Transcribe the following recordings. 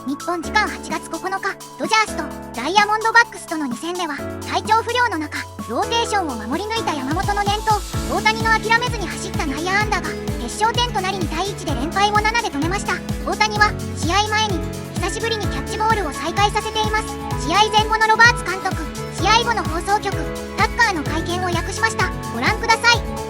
日本時間8月9日、ドジャースとダイヤモンドバックスとの2戦では体調不良の中、ローテーションを守り抜いた山本の連投、大谷の諦めずに走った内野安打が決勝点となり2対1で連敗を7で止めました。大谷は試合前に久しぶりにキャッチボールを再開させています。試合前後のロバーツ監督試合後の放送局タッカーの会見を訳しました。ご覧ください。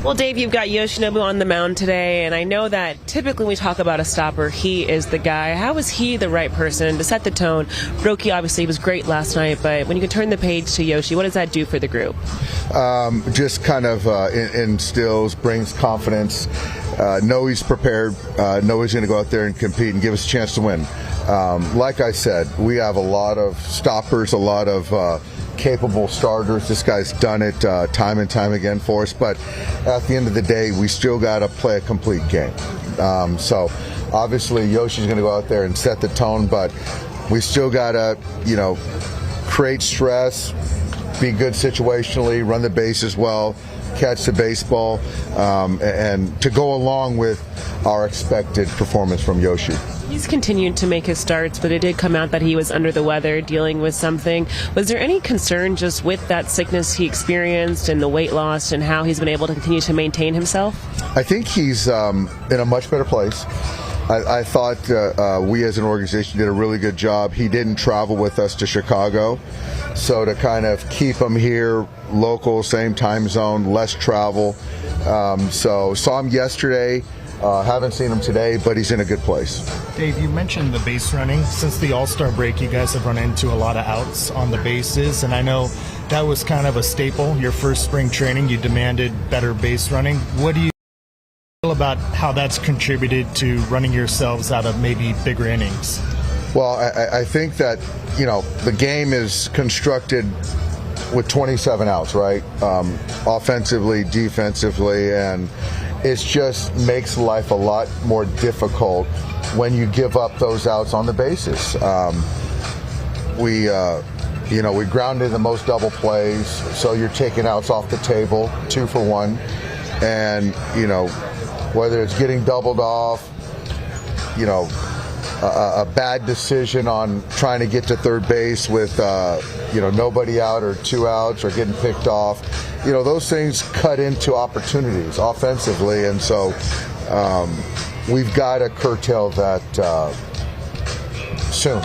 Well, Dave, you've got Yoshinobu on the mound today, and I know that typically when we talk about a stopper, he is the guy. How is he the right person to set the tone? Roki obviously was great last night, but when you can turn the page to Yoshi, what does that do for the group? Just kind of instills, brings confidence. Know he's prepared. Know he's going to go out there and compete and give us a chance to win. Like I said, we have a lot of stoppers, a lot of capable starters. This guy's done it time and time again for us, but at the end of the day, we still got to play a complete game. So obviously Yoshi's going to go out there and set the tone, but we still got to, create stress, be good situationally, run the bases well, catch the baseball, and to go along with our expected performance from Yoshi. He's continued to make his starts, but it did come out that he was under the weather, dealing with something. Was there any concern just with that sickness he experienced and the weight loss and how he's been able to continue to maintain himself? I think he's in a much better place. I thought we as an organization did a really good job. He didn't travel with us to Chicago, so to kind of keep him here, local, same time zone, less travel. So saw him yesterday. Haven't seen him today, but he's in a good place. Dave, you mentioned the base running. Since the All-Star break, you guys have run into a lot of outs on the bases, and I know that was kind of a staple. Your first spring training, you demanded better base running. What do you feel about how that's contributed to running yourselves out of maybe bigger innings? Well, I think that, the game is constructed with 27 outs, right? Offensively, defensively, and it just makes life a lot more difficult when you give up those outs on the bases. We grounded the most double plays, so you're taking outs off the table, 2 for 1, and whether it's getting doubled off, a bad decision on trying to get to third base with nobody out or 2 outs or getting picked off. Those things cut into opportunities offensively, and so we've got to curtail that soon.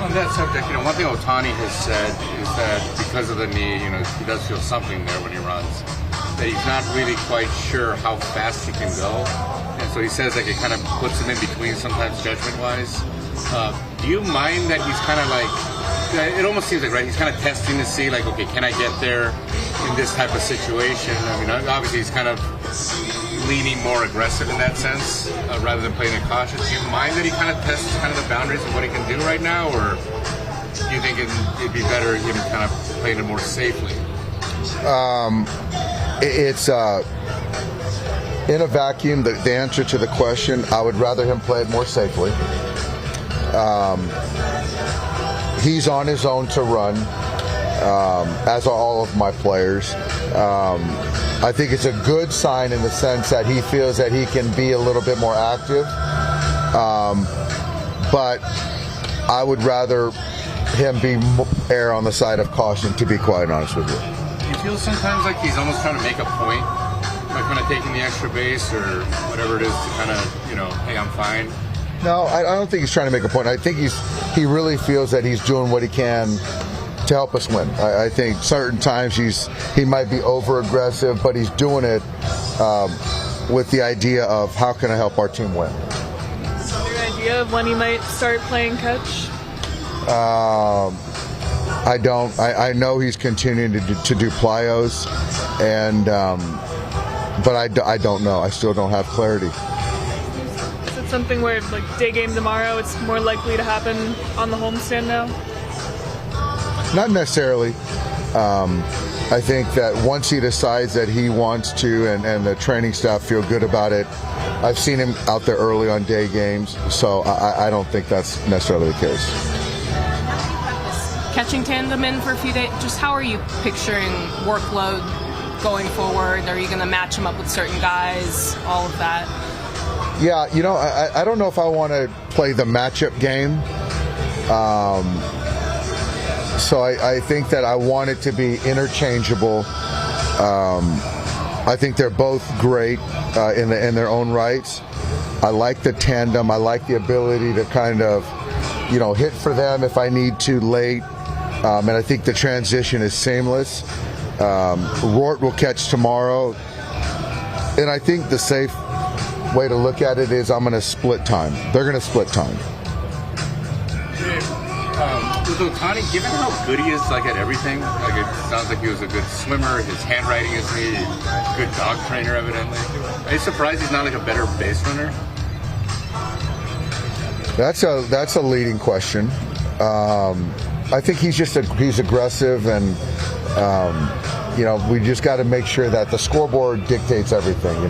On that subject, one thing Ohtani has said is that because of the knee, he does feel something there when he runs, that he's not really quite sure how fast he can go. And so he says it kind of puts him in between sometimes judgment-wise. Do you mind that he's kind of it almost seems like, right, he's kind of testing to see, okay, can I get there in this type of situation? I mean, obviously he's kind of leaning more aggressive in that sense rather than playing it cautious. Do you mind that he kind of tests kind of the boundaries of what he can do right now, or do you think it'd be better him kind of playing it more safely? It's in a vacuum, the answer to the question, I would rather him play it more safely. He's on his own to run, as are all of my players. I think it's a good sign in the sense that he feels that he can be a little bit more active. But I would rather him err on the side of caution, to be quite honest with you. Do you feel sometimes like he's almost trying to make a point, like kind of taking the extra base or whatever it is to kind of, hey, I'm fine? No, I don't think he's trying to make a point. I think he really feels that he's doing what he can to help us win. I think certain times he might be over-aggressive, but he's doing it with the idea of how can I help our team win. Is there an idea of when he might start playing catch? I don't. I know he's continuing to do plyos, and but I don't know. I still don't have clarity. Something where, day game tomorrow, it's more likely to happen on the homestand now? Not necessarily. I think that once he decides that he wants to, and the training staff feel good about it, I've seen him out there early on day games, so I don't think that's necessarily the case. Catching tandem in for a few days, just how are you picturing workload going forward? Are you going to match him up with certain guys, all of that? Yeah, I don't know if I want to play the matchup game. So I think that I want it to be interchangeable. I think they're both great in their own rights. I like the tandem. I like the ability to kind of, hit for them if I need to late. And I think the transition is seamless. Rort will catch tomorrow. And I think the safe way to look at it is I'm going to split time. They're going to split time. With Ohtani, given how good he is at everything, it sounds like he was a good swimmer, his handwriting is neat, good dog trainer evidently. Are you surprised he's not a better base runner? That's a leading question. I think he's aggressive, and we just got to make sure that the scoreboard dictates everything.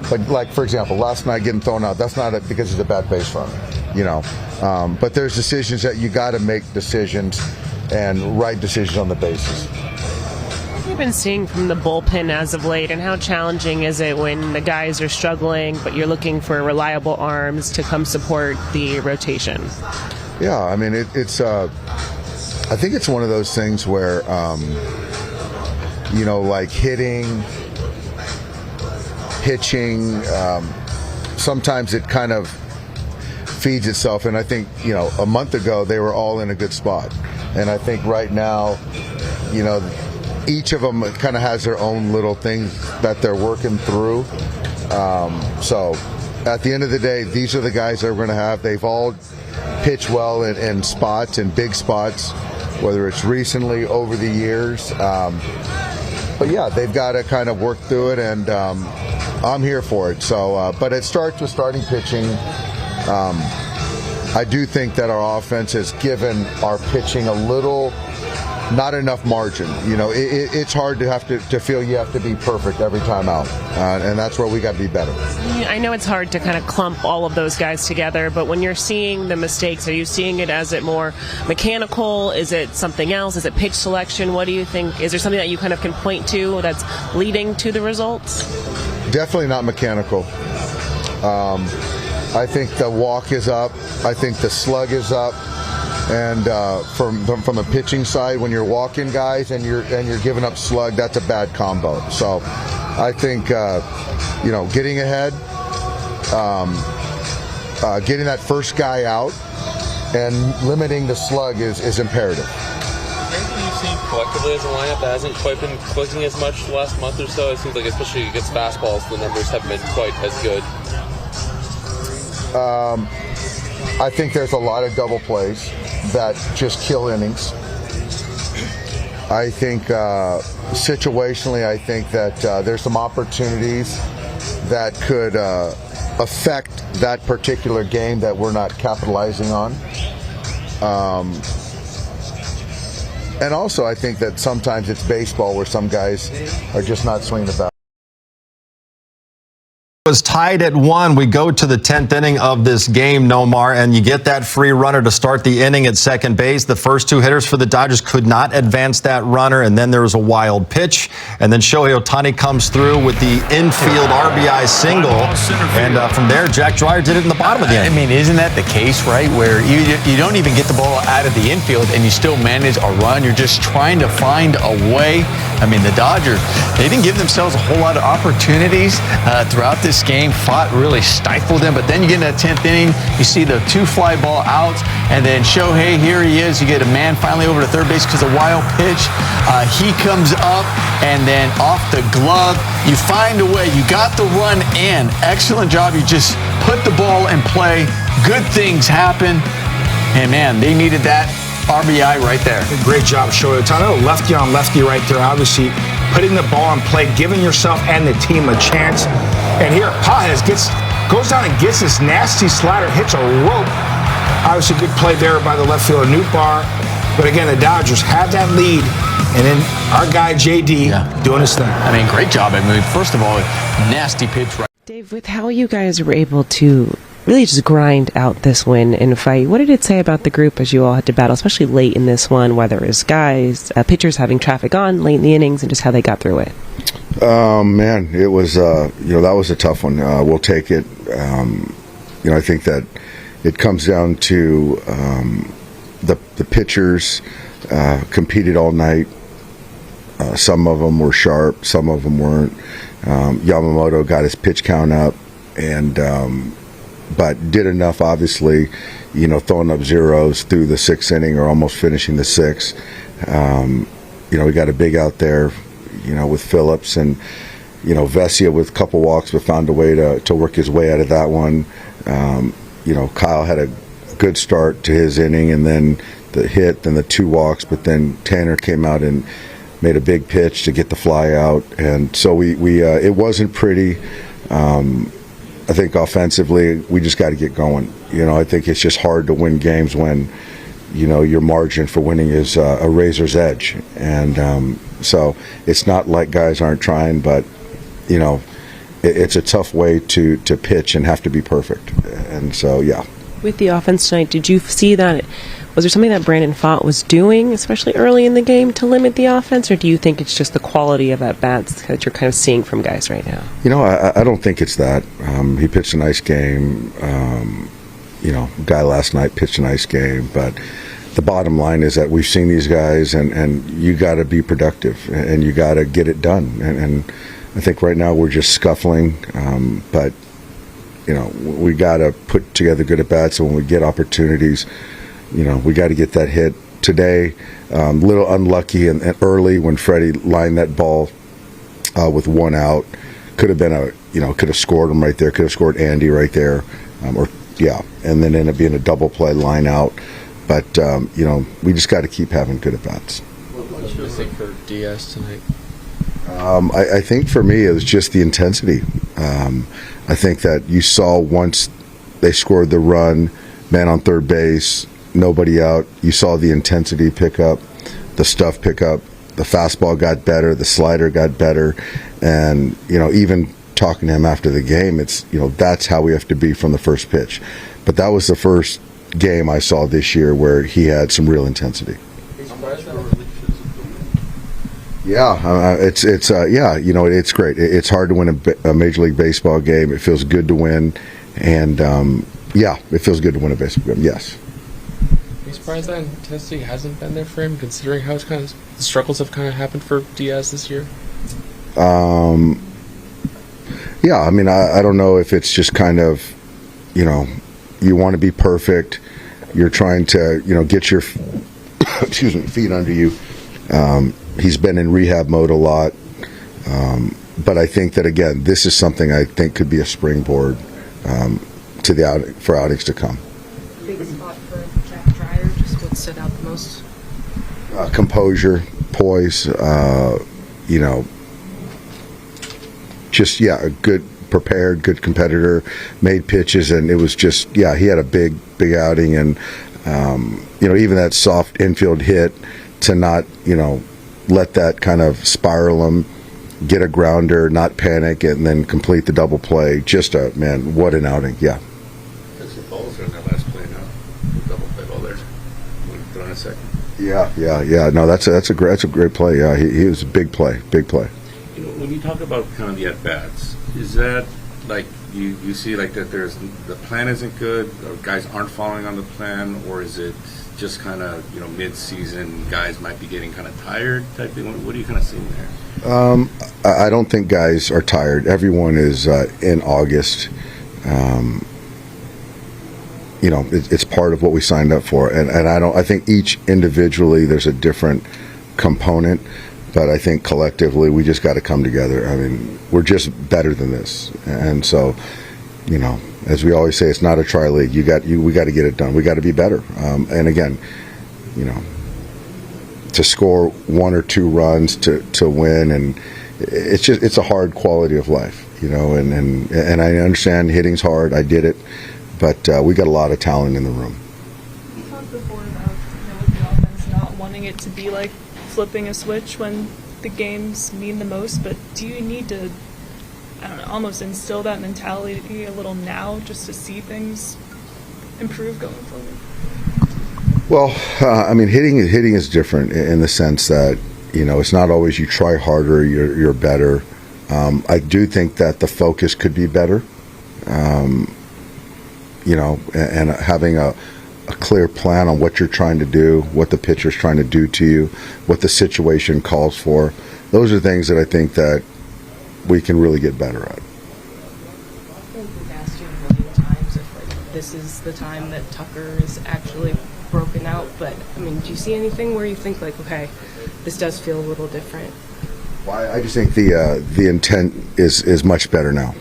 But for example, last night getting thrown out, that's not because he's a bad base runner. But there's decisions that you got to make decisions and right decisions on the bases. What have you been seeing from the bullpen as of late, and how challenging is it when the guys are struggling, but you're looking for reliable arms to come support the rotation? Yeah, I mean, it's. I think it's one of those things where, like hitting, pitching. Sometimes it kind of feeds itself, and I think a month ago they were all in a good spot, and I think right now, each of them kind of has their own little things that they're working through. So at the end of the day, these are the guys that we're going to have. They've all pitched well in spots, in big spots, whether it's recently over the years. But yeah, they've got to kind of work through it, and I'm here for it. So, but it starts with starting pitching. I do think that our offense has given our pitching not enough margin. It's hard to feel you have to be perfect every time out, and that's where we got to be better. I know it's hard to kind of clump all of those guys together, but when you're seeing the mistakes, are you seeing it as it more mechanical? Is it something else? Is it pitch selection? What do you think? Is there something that you kind of can point to that's leading to the results? Definitely not mechanical. I think the walk is up. I think the slug is up. And from the pitching side, when you're walking guys and you're giving up slug, that's a bad combo. So I think getting ahead, getting that first guy out, and limiting the slug is imperative. Anything you've seen collectively as a lineup that hasn't quite been clicking as much the last month or so? It seems like, especially against fastballs, the numbers haven't been quite as good. I think there's a lot of double plays that just kill innings. I think situationally, I think that there's some opportunities that could affect that particular game that we're not capitalizing on. And also, I think that sometimes it's baseball where some guys are just not swinging the bat. Was tied at 1. We go to the 10th inning of this game, Nomar, and you get that free runner to start the inning at second base. The first two hitters for the Dodgers could not advance that runner, and then there was a wild pitch, and then Shohei Ohtani comes through with the infield RBI single, and from there, Jack Dreyer did it in the bottom of the inning. I mean, isn't that the case, right, where you don't even get the ball out of the infield and you still manage a run? You're just trying to find a way. I mean, the Dodgers, they didn't give themselves a whole lot of opportunities throughout this game. Fought really stifled them, but then you get in that 10th inning, you see the two fly ball outs, and then Shohei, here he is. You get a man finally over to third base because of a wild pitch. He comes up, and then off the glove, you find a way. You got the run in. Excellent job. You just put the ball in play. Good things happen, and man, they needed that RBI right there. Great job, Shohei Ohtani. Lefty on lefty right there. Obviously, putting the ball in play, giving yourself and the team a chance. And here, Pages goes down and gets this nasty slider, hits a rope. Obviously, good play there by the left fielder, Newbar. But again, the Dodgers have that lead. And then our guy, JD, doing his thing. I mean, great job. I mean, first of all, nasty pitch. Right. Dave, with how you guys were able to really just grind out this win and fight, what did it say about the group as you all had to battle, especially late in this one, whether it was guys, pitchers having traffic on late in the innings, and just how they got through it? Man, it was that was a tough one. We'll take it. I think that it comes down to the pitchers competed all night. Some of them were sharp, some of them weren't. Yamamoto got his pitch count up, and but did enough, obviously, throwing up zeros through the sixth inning or almost finishing the sixth. We got a big out there, with Phillips, and Vesia with a couple walks, but found a way to work his way out of that one. Kyle had a good start to his inning, and then the hit, then the 2 walks, but then Tanner came out and made a big pitch to get the fly out, and so we it wasn't pretty. I think offensively we just got to get going. I think it's just hard to win games when your margin for winning is a razor's edge, and so it's not like guys aren't trying, but it's a tough way to pitch and have to be perfect, and so yeah. With the offense tonight, did you see that? Was there something that Brandon Pfaadt was doing, especially early in the game, to limit the offense, or do you think it's just the quality of at-bats that you're kind of seeing from guys right now? I don't think it's that. He pitched a nice game. Guy last night pitched a nice game, but the bottom line is that we've seen these guys, and you got to be productive, and you got to get it done. And I think right now we're just scuffling, but we got to put together good at-bats, so when we get opportunities, we got to get that hit. Today, a little unlucky and early when Freddie lined that ball with 1 out. Could have been could have scored him right there. Could have scored Andy right there, and then ended up being a double play line out. But we just got to keep having good at bats. What do you think for Diaz tonight? I think for me it was just the intensity. I think that you saw once they scored the run, man on third base, nobody out, you saw the intensity pick up, the stuff pick up, the fastball got better, the slider got better, and even talking to him after the game, it's that's how we have to be from the first pitch. But that was the first game I saw this year where he had some real intensity. Yeah, it's great. It's hard to win a Major League Baseball game. It feels good to win, and it feels good to win a baseball game. Yes. Are you surprised that intensity hasn't been there for him, considering how the struggles have kind of happened for Diaz this year? I don't know if it's just kind of, you want to be perfect. You're trying to, get your, feet under you. He's been in rehab mode a lot. But I think that, again, this is something I think could be a springboard for outings to come. Big spot for Jack Dreyer, just what stood out the most? Composure, poise, a good prepared, good competitor, made pitches, and it was just, he had a big outing, and, even that soft infield hit to not, let that kind of spiral him, get a grounder, not panic, and then complete the double play. Just what an outing, yeah. That's the balls in that last play now. The double play ball there. Throw in a second. Yeah. No, that's a great play. Yeah, he was a big play. When you talk about kind of the at-bats, is that like you see like that there's the plan isn't good, or guys aren't following on the plan, or is it just kind of mid-season guys might be getting kind of tired type thing? What are you kind of seeing there? I don't think guys are tired. Everyone is in August. It's part of what we signed up for, and I think each individually there's a different component, but I think collectively we just got to come together. I mean, we're just better than this, and so as we always say, it's not a tri-league. We got to get it done. We got to be better. And again, to score 1 or 2 runs to win, and it's a hard quality of life, And I understand hitting's hard. I did it, but we got a lot of talent in the room. You talked before about with the offense not wanting it to be like flipping a switch when the games mean the most, but do you need to, almost instill that mentality a little now just to see things improve going forward? Well, hitting is different in the sense that, it's not always you try harder, you're better. I do think that the focus could be better, and having a clear plan on what you're trying to do, what the pitcher's trying to do to you, what the situation calls for. Those are things that I think that we can really get better at. We've asked you a million times if this is the time that Tucker is actually broken out, but I mean, do you see anything where you think okay, this does feel a little different? Well, I just think the intent is much better now.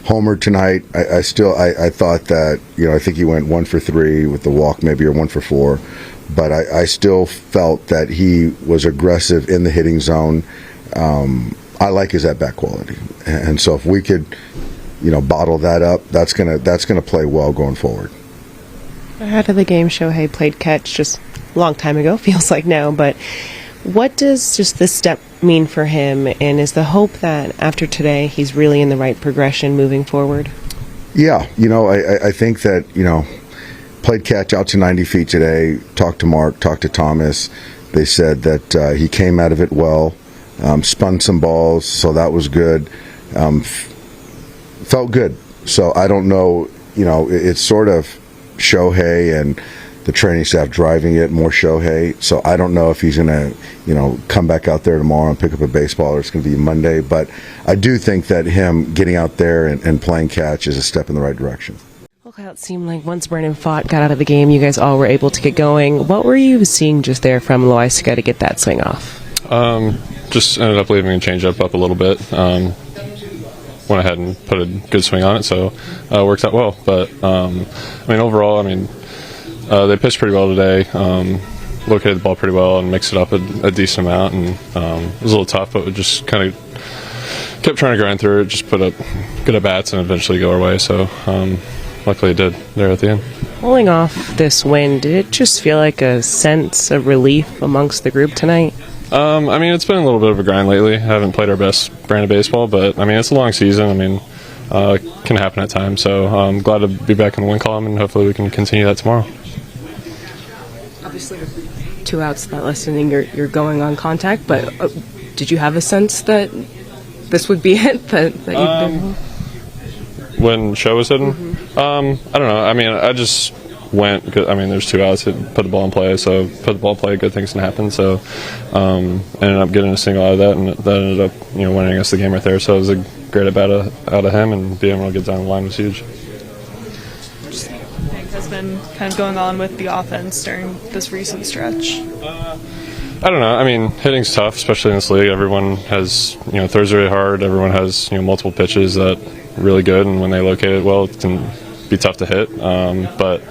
Homer tonight, I thought that, I think he went 1 for 3 with the walk maybe, or 1 for 4, but I still felt that he was aggressive in the hitting zone. I like his at-bat quality, and so if we could, bottle that up, that's gonna play well going forward. Ahead of the game, Shohei played catch just a long time ago, feels like now, but what does just this step mean for him, and is the hope that after today he's really in the right progression moving forward? Yeah, I think that, played catch out to 90 feet today, talked to Mark, talked to Thomas. They said that he came out of it well, spun some balls, so that was good. Felt good. So I don't know, it's sort of Shohei and the training staff driving it, more Shohei. So I don't know if he's going to, come back out there tomorrow and pick up a baseball, or it's going to be Monday. But I do think that him getting out there and playing catch is a step in the right direction. Okay, it seemed like once Brandon Pfaadt got out of the game, you guys all were able to get going. What were you seeing just there from Loiska to get that swing off? Just ended up leaving a changeup up a little bit. Went ahead and put a good swing on it, so it worked out well. But overall, they pitched pretty well today. Located the ball pretty well and mixed it up a decent amount, and it was a little tough, but we just kind of kept trying to grind through it, just put up good at bats and eventually go our way. So luckily it did there at the end. Pulling off this win, did it just feel like a sense of relief amongst the group tonight? It's been a little bit of a grind lately. I haven't played our best brand of baseball, but it's a long season. It can happen at times. So I'm glad to be back in the win column, and hopefully we can continue that tomorrow. Obviously, 2 outs that listening, you're going on contact, but did you have a sense that this would be it? That you'd been... When Show was hitting? I don't know. I just went, there's 2 outs, put the ball in play, so put the ball in play, good things can happen. So ended up getting a single out of that, and that ended up winning us the game right there. So it was a great at-bat out of him, and being able to get down the line was huge. Has been kind of going on with the offense during this recent stretch? I don't know. Hitting's tough, especially in this league. Everyone has, throws really hard. Everyone has, multiple pitches that are really good, and when they locate it well, it can be tough to hit. But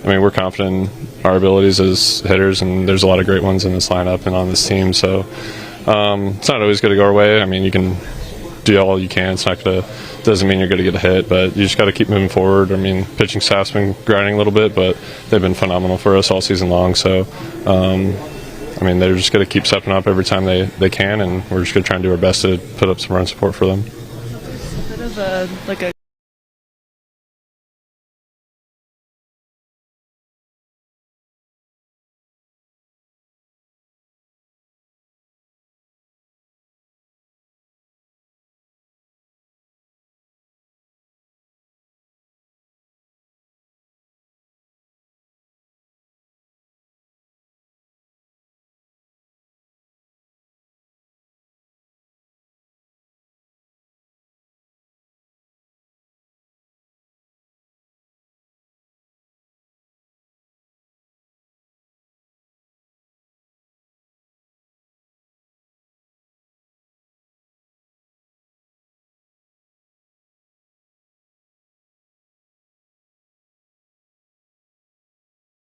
we're confident in our abilities as hitters, and there's a lot of great ones in this lineup and on this team. So it's not always going to go our way. You can do all you can. It's not going to. Doesn't mean you're going to get a hit, but you just got to keep moving forward. Pitching staff's been grinding a little bit, but they've been phenomenal for us all season long. So, they're just going to keep stepping up every time they can, and we're just going to try and do our best to put up some run support for them. It's a bit of a